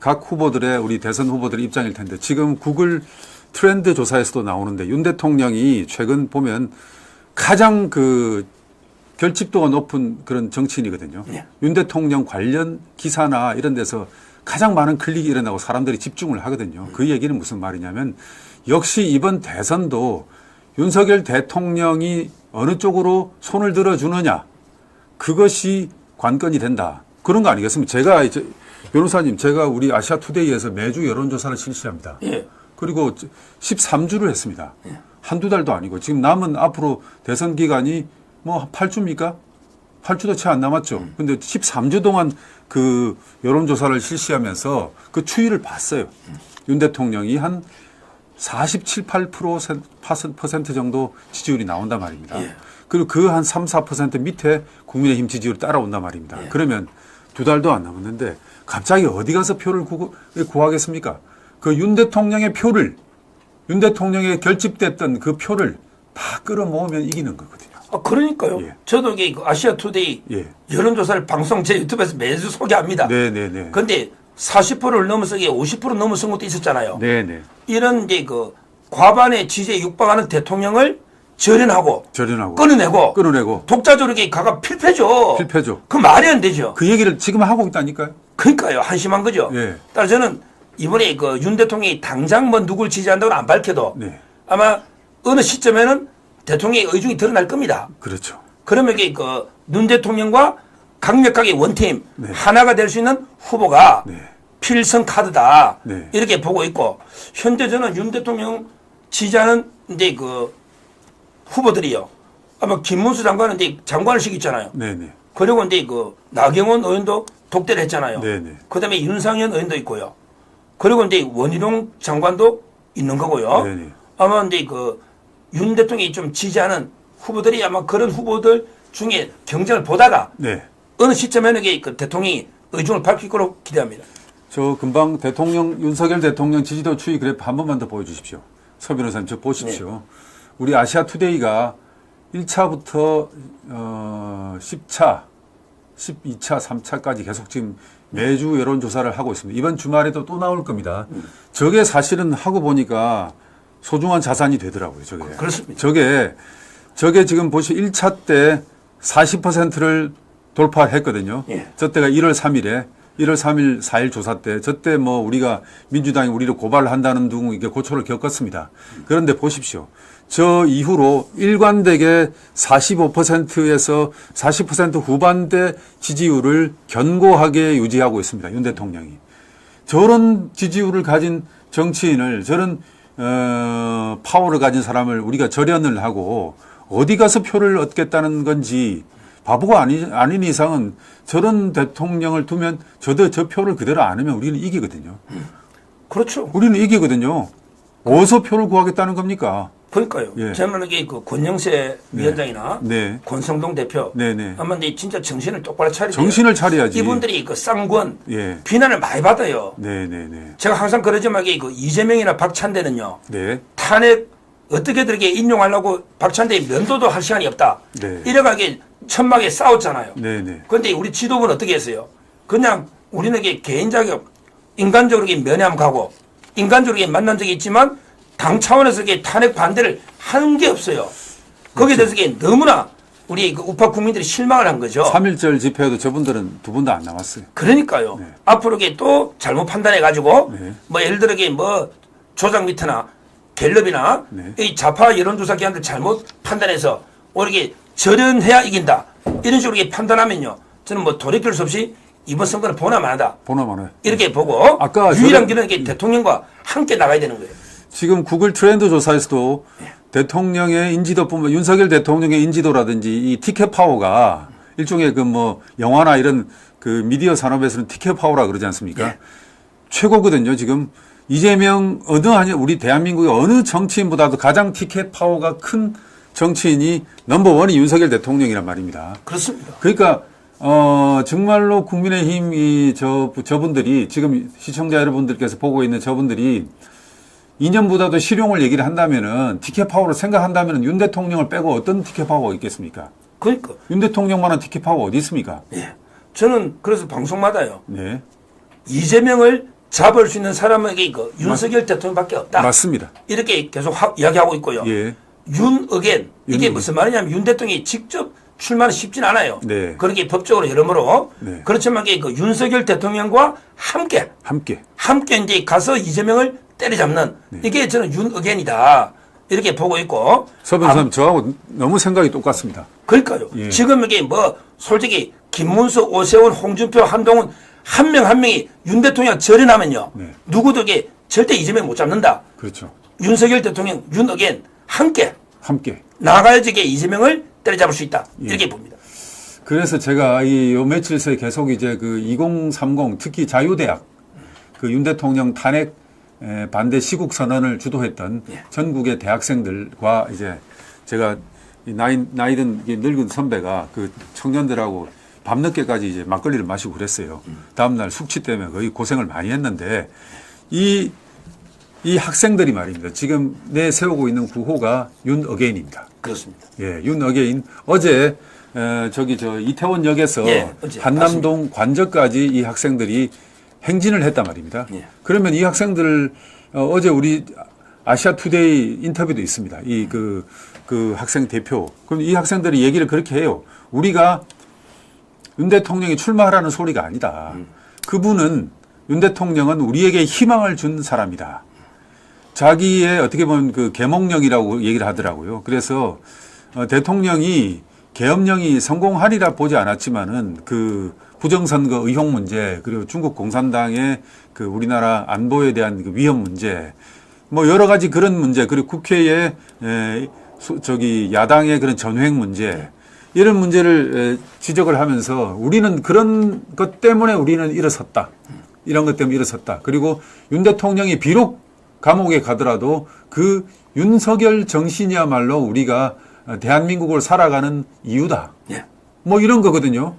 각 후보들의 우리 대선 후보들의 입장일 텐데 지금 구글 트렌드 조사에서도 나오는데 윤 대통령이 최근 보면 가장 그 결집도가 높은 그런 정치인이거든요. 네. 윤 대통령 관련 기사나 이런 데서 가장 많은 클릭이 일어나고 사람들이 집중을 하거든요. 그 얘기는 무슨 말이냐면 역시 이번 대선도 윤석열 대통령이 어느 쪽으로 손을 들어주느냐 그것이 관건이 된다. 그런 거 아니겠습니까? 제가 변호사님 제가 우리 아시아투데이에서 매주 여론조사를 실시합니다. 예. 그리고 13주를 했습니다. 예. 한두 달도 아니고 지금 남은 앞으로 대선 기간이 뭐 8주입니까? 8주도 채 안 남았죠. 근데 13주 동안 그 여론조사를 실시하면서 그 추이를 봤어요. 윤 대통령이 한 47, 8% 정도 지지율이 나온단 말입니다. 예. 그리고 그 한 3, 4% 밑에 국민의힘 지지율이 따라온단 말입니다. 예. 그러면 두 달도 안 남았는데 갑자기 어디 가서 표를 구하겠습니까? 그 윤 대통령의 표를, 윤 대통령의 결집됐던 그 표를 다 끌어모으면 이기는 거거든요. 그러니까요. 예. 저도 이게 아시아투데이 예. 여론조사를 방송 제 유튜브에서 매주 소개합니다. 네네네. 그런데 40%를 넘어서 50% 넘어선 것도 있었잖아요. 네네. 이런 이제 그 과반의 지지에 육박하는 대통령을 절연하고 끊어내고 독자적으로 이렇게 가가 필패죠. 그 말이 안 되죠. 그 얘기를 지금 하고 있다니까요. 그러니까요. 한심한 거죠. 예. 따라서 저는 이번에 그 윤 대통령이 당장 뭐 누굴 지지한다고는 안 밝혀도 네. 아마 어느 시점에는 대통령의 의중이 드러날 겁니다. 그렇죠. 그러면 이게 그 윤 대통령과 강력하게 원팀 네. 하나가 될 수 있는 후보가 네. 필승 카드다. 네. 이렇게 보고 있고 현재 저는 윤 대통령 지지하는 이제 그 후보들이요. 아마 김문수 장관은 이제 장관의식 있잖아요. 네네. 그리고 이제 그 나경원 의원도 독대를 했잖아요. 네네. 그다음에 윤상현 의원도 있고요. 그리고 이제 원희룡 장관도 있는 거고요. 네네. 아마 이제 그 윤 대통령이 좀 지지하는 후보들이 아마 그런 후보들 중에 경쟁을 보다가 네. 어느 시점에는 이게 그 대통령이 의중을 밝힐 거로 기대합니다. 저 금방 윤석열 대통령 지지도 추이 그래프 한 번만 더 보여주십시오. 서 변호사님 저 보십시오. 네. 우리 아시아투데이가 1차부터 10차, 12차, 3차까지 계속 지금 매주 여론조사를 하고 있습니다. 이번 주말에도 또 나올 겁니다. 저게 사실은 하고 보니까 소중한 자산이 되더라고요. 저게. 그렇습니다. 저게 지금 보시 1차 때 40%를 돌파했거든요. 예. 저 때가 1월 3일에 1월 3일 4일 조사 때 저때 뭐 우리가 민주당이 우리를 고발을 한다는 등 이게 고초를 겪었습니다. 그런데 보십시오. 저 이후로 일관되게 45%에서 40% 후반대 지지율을 견고하게 유지하고 있습니다. 윤 대통령이. 저런 지지율을 가진 정치인을 저런 파워를 가진 사람을 우리가 절연을 하고 어디 가서 표를 얻겠다는 건지 바보가 아닌 이상은 저런 대통령을 두면 저 표를 그대로 안 하면 우리는 이기거든요. 그렇죠. 우리는 이기거든요. 어디서 표를 구하겠다는 겁니까? 그러니까요. 예. 저는 이게 그 권영세 위원장이나 네. 권성동 대표 네네. 아마 이제 진짜 정신을 똑바로 차려야 돼요. 정신을 차려야지. 이분들이 그 쌍권 예. 비난을 많이 받아요. 네네네. 제가 항상 그러지만 그 이재명이나 박찬대는요. 네. 탄핵 어떻게든 이렇게 인용하려고 박찬대의 면도도 할 시간이 없다. 네. 이래가게 천막에 싸웠잖아요. 네네. 그런데 우리 지도부는 어떻게 했어요? 그냥 우리는 이게 개인 자격, 인간적으로 면회함 가고 인간적으로 만난 적이 있지만 당 차원에서 이게 탄핵 반대를 하는 게 없어요. 거기에 대해서 이게 너무나 우리 그 우파 국민들이 실망을 한 거죠. 3.1절 집회에도 저분들은 두 분도 안 나왔어요. 그러니까요. 네. 앞으로 이게 또 잘못 판단해가지고 네. 뭐 예를 들어 이게 뭐 조작미터나 갤럽이나 네. 이 좌파 여론조사 기관들 잘못 판단해서 이렇게 절연해야 이긴다. 이런 식으로 이렇게 판단하면요. 저는 뭐 돌이킬 수 없이 이번 선거는 보나마나다. 보나마나. 이렇게 보고 아까 유일한 길은 이게 대통령과 함께 나가야 되는 거예요. 지금 구글 트렌드 조사에서도 대통령의 인지도뿐만 윤석열 대통령의 인지도라든지 이 티켓 파워가 일종의 그 뭐 영화나 이런 그 미디어 산업에서는 티켓 파워라 그러지 않습니까? 네. 최고거든요. 지금 이재명 우리 대한민국의 어느 정치인보다도 가장 티켓 파워가 큰 정치인이 넘버원이 윤석열 대통령이란 말입니다. 그렇습니다. 그러니까 정말로 국민의힘 저분들이 지금 시청자 여러분들께서 보고 있는 저분들이 이념보다도 실용을 얘기를 한다면은 티켓 파워로 생각한다면은 윤 대통령을 빼고 어떤 티켓 파워가 있겠습니까? 그러니까. 윤 대통령만한 티켓 파워 어디 있습니까? 예. 저는 그래서 방송마다요. 네. 이재명을 잡을 수 있는 사람에게 윤석열 대통령밖에 없다. 맞습니다. 이렇게 계속 이야기하고 있고요. 예. 윤어겐 이게 무슨 말이냐면 윤 대통령이 직접 출마는 쉽진 않아요. 네. 그렇게 법적으로 여러모로 네. 그렇지만 그 윤석열 대통령과 함께 이제 가서 이재명을 때려잡는 네. 이게 저는 윤어겐이다 이렇게 보고 있고. 서 변호사님 저하고 너무 생각이 똑같습니다. 그러니까요. 예. 지금 이게 뭐 솔직히 김문수, 오세훈, 홍준표, 한동훈 한 명 한 명이 윤 대통령 절연하면요. 네. 누구도 이게 절대 이재명 못 잡는다. 그렇죠. 윤석열 대통령, 윤어겐 함께 나가야지 이게 이재명을 때려잡을 수 있다. 예. 이렇게 봅니다. 그래서 제가 요 며칠 새에 계속 이제 그 2030 특히 자유대학 그 윤 대통령 탄핵 반대 시국 선언을 주도했던 예. 전국의 대학생들과 이제 제가 나이든 늙은 선배가 그 청년들하고 밤늦게까지 이제 막걸리를 마시고 그랬어요. 다음날 숙취 때문에 거의 고생을 많이 했는데 이 학생들이 말입니다. 지금 내세우고 있는 구호가 윤어게인입니다. 그렇습니다. 예, 윤어게인. 어제 이태원역에서 예, 어제 한남동 맞습니다. 관저까지 이 학생들이 행진을 했단 말입니다. 예. 그러면 이 학생들 어제 우리 아시아투데이 인터뷰도 있습니다. 그 학생 대표. 그럼 이 학생들이 얘기를 그렇게 해요. 우리가 윤 대통령이 출마하라는 소리가 아니다. 그분은 윤 대통령은 우리에게 희망을 준 사람이다. 자기의 어떻게 보면 그 계몽령이라고 얘기를 하더라고요. 그래서 대통령이 계엄령이 성공하리라 보지 않았지만은 그 부정선거 의혹 문제 그리고 중국 공산당의 그 우리나라 안보에 대한 그 위험 문제 뭐 여러 가지 그런 문제 그리고 국회의 야당의 그런 전횡 문제 이런 문제를 지적을 하면서 우리는 그런 것 때문에 우리는 일어섰다. 이런 것 때문에 일어섰다. 그리고 윤 대통령이 비록 감옥에 가더라도 그 윤석열 정신이야말로 우리가 대한민국을 살아가는 이유다. 예. 뭐 이런 거거든요.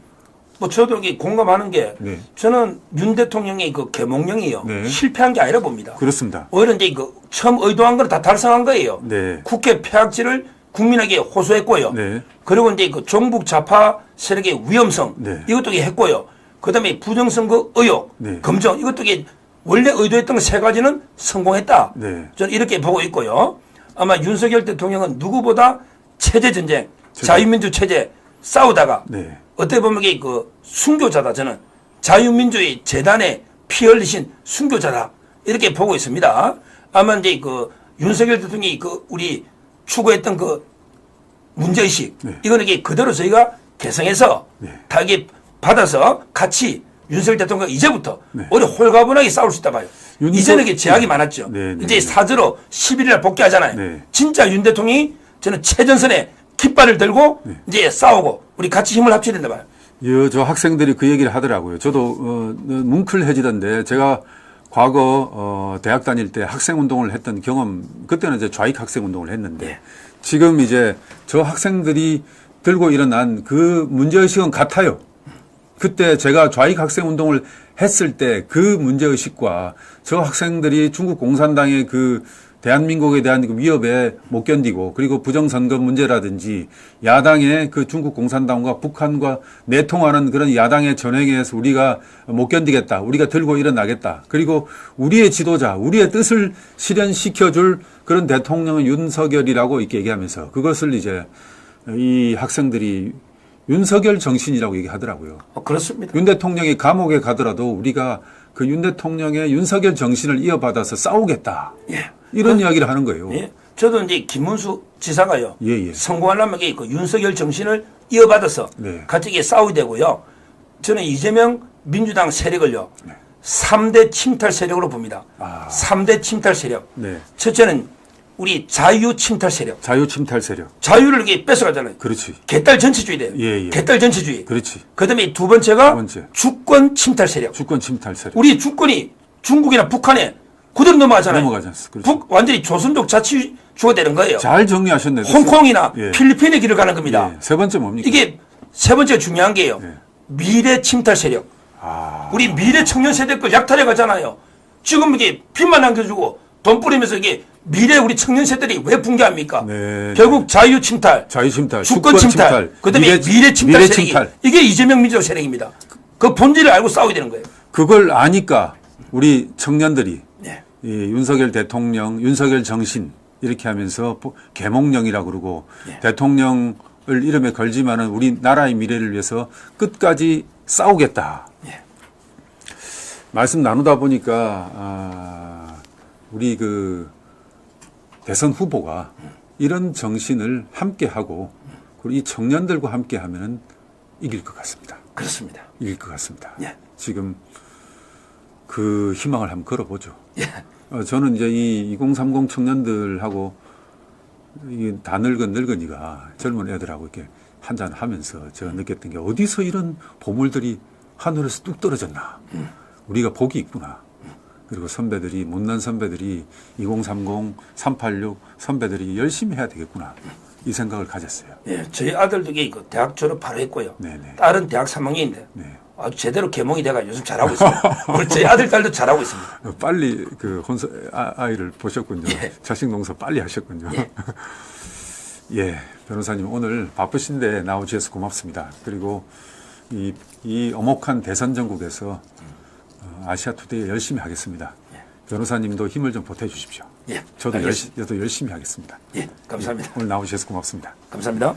뭐 저도 여기 공감하는 게 네. 저는 윤 대통령의 그 계몽령이요. 네. 실패한 게 아니라 봅니다. 그렇습니다. 오히려 이제 처음 의도한 걸 다 달성한 거예요. 네. 국회 폐악질을 국민에게 호소했고요. 네. 그리고 이제 그 종북 좌파 세력의 위험성 네. 이것도 했고요. 그다음에 부정선거 의혹, 네. 검증 이것도 원래 의도했던 세 가지는 성공했다. 네. 저는 이렇게 보고 있고요. 아마 윤석열 대통령은 누구보다 체제 전쟁, 자유민주 체제 싸우다가 네. 어떻게 보면 이게 그 순교자다. 저는 자유민주의 재단에 피 흘리신 순교자다. 이렇게 보고 있습니다. 아마 이제 그 윤석열 대통령이 그 우리 추구했던 그 문제의식 네. 이거는 이게 그대로 저희가 개성해서 네. 다 이게 받아서 같이 윤석열 대통령 이제부터 네. 오히려 홀가분하게 싸울 수 있다 봐요. 이제는 이게 제약이 많았죠. 네, 네, 이제 네. 사저로 11일날 복귀하잖아요. 네. 진짜 윤 대통령이 저는 최전선에 깃발을 들고 네. 이제 싸우고 우리 같이 힘을 합쳐야 된다 봐요. 저 학생들이 그 얘기를 하더라고요. 저도 뭉클해지던데 제가 과거 대학 다닐 때 학생 운동을 했던 경험 그때는 이제 좌익 학생 운동을 했는데 네. 지금 이제 저 학생들이 들고 일어난 그 문제의식은 같아요. 그때 제가 좌익 학생 운동을 했을 때 그 문제의식과 저 학생들이 중국 공산당의 그 대한민국에 대한 그 위협에 못 견디고 그리고 부정선거 문제라든지 야당의 그 중국 공산당과 북한과 내통하는 그런 야당의 전횡에 의해서 우리가 못 견디겠다. 우리가 들고 일어나겠다. 그리고 우리의 지도자, 우리의 뜻을 실현시켜줄 그런 대통령은 윤석열이라고 이렇게 얘기하면서 그것을 이제 이 학생들이 윤석열 정신이라고 얘기하더라고요. 그렇습니다. 윤 대통령이 감옥에 가더라도 우리가 그 윤 대통령의 윤석열 정신을 이어받아서 싸우겠다. 예. 이런 이야기를 하는 거예요. 예. 저도 이제 김문수 지사가요. 예, 예. 성공하려면 그 윤석열 정신을 이어받아서 네. 같이 이게 싸워야 되고요. 저는 이재명 민주당 세력을요. 네. 3대 침탈 세력으로 봅니다. 아. 3대 침탈 세력. 네. 첫째는 우리 자유 침탈 세력. 자유 침탈 세력. 자유를 이렇게 뺏어가잖아요. 그렇지. 개딸 전체주의 돼요. 예, 예. 개딸 전체주의. 그렇지. 그다음에 두 번째가 두 번째. 주권 침탈 세력. 주권 침탈 세력. 우리 주권이 중국이나 북한에 그대로 넘어가잖아요. 넘어가지 않습니까? 그렇죠. 완전히 조선족 자치주가 되는 거예요. 잘 정리하셨네요. 홍콩이나 예. 필리핀의 길을 가는 겁니다. 예. 세 번째 뭡니까? 이게 세 번째가 중요한 게요. 예. 미래 침탈 세력. 우리 미래 청년 세대 걸 약탈해 가잖아요. 지금 이게 빚만 남겨주고 돈 뿌리면서 이게 미래 우리 청년 세대들이 왜 붕괴합니까? 네. 결국 자유 침탈, 주권 침탈, 그다음에 미래 침탈 세력이 이게 이재명 민주당 세력입니다. 그 본질을 알고 싸워야 되는 거예요. 그걸 아니까 우리 청년들이 네. 이 윤석열 대통령, 윤석열 정신 이렇게 하면서 계몽령이라고 그러고 네. 대통령을 이름에 걸지만은 우리 나라의 미래를 위해서 끝까지 싸우겠다. 네. 말씀 나누다 보니까 우리 그 대선 후보가 이런 정신을 함께 하고 그리고 이 청년들과 함께 하면은 이길 것 같습니다. 그렇습니다. 이길 것 같습니다. 예. 지금 그 희망을 한번 걸어보죠. 예. 저는 이제 이 2030 청년들하고 이 다 늙은 늙은이가 젊은 애들하고 이렇게 한잔 하면서 제가 느꼈던 게 어디서 이런 보물들이 하늘에서 뚝 떨어졌나. 우리가 복이 있구나. 그리고 선배들이, 못난 선배들이 2030, 386 선배들이 열심히 해야 되겠구나. 이 생각을 가졌어요. 예, 저희 아들도 그 대학 졸업 바로 했고요. 네네. 딸은 대학 3학년인데 네. 아주 제대로 개몽이 돼가 요즘 잘하고 있습니다. 우리 저희 아들 딸도 잘하고 있습니다. 빨리 그 아이를 보셨군요. 예. 자식 농사 빨리 하셨군요. 예. 예, 변호사님 오늘 바쁘신데 나오셔서 고맙습니다. 그리고 이 엄혹한 대선 전국에서 아시아 투데이 열심히 하겠습니다. 예. 변호사님도 힘을 좀 보태주십시오. 예, 저도 열심히 하겠습니다. 예, 감사합니다. 오늘 나오셔서 고맙습니다. 감사합니다.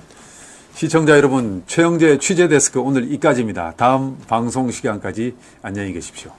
시청자 여러분, 최영재 취재데스크 오늘 이까지입니다. 다음 방송 시간까지 안녕히 계십시오.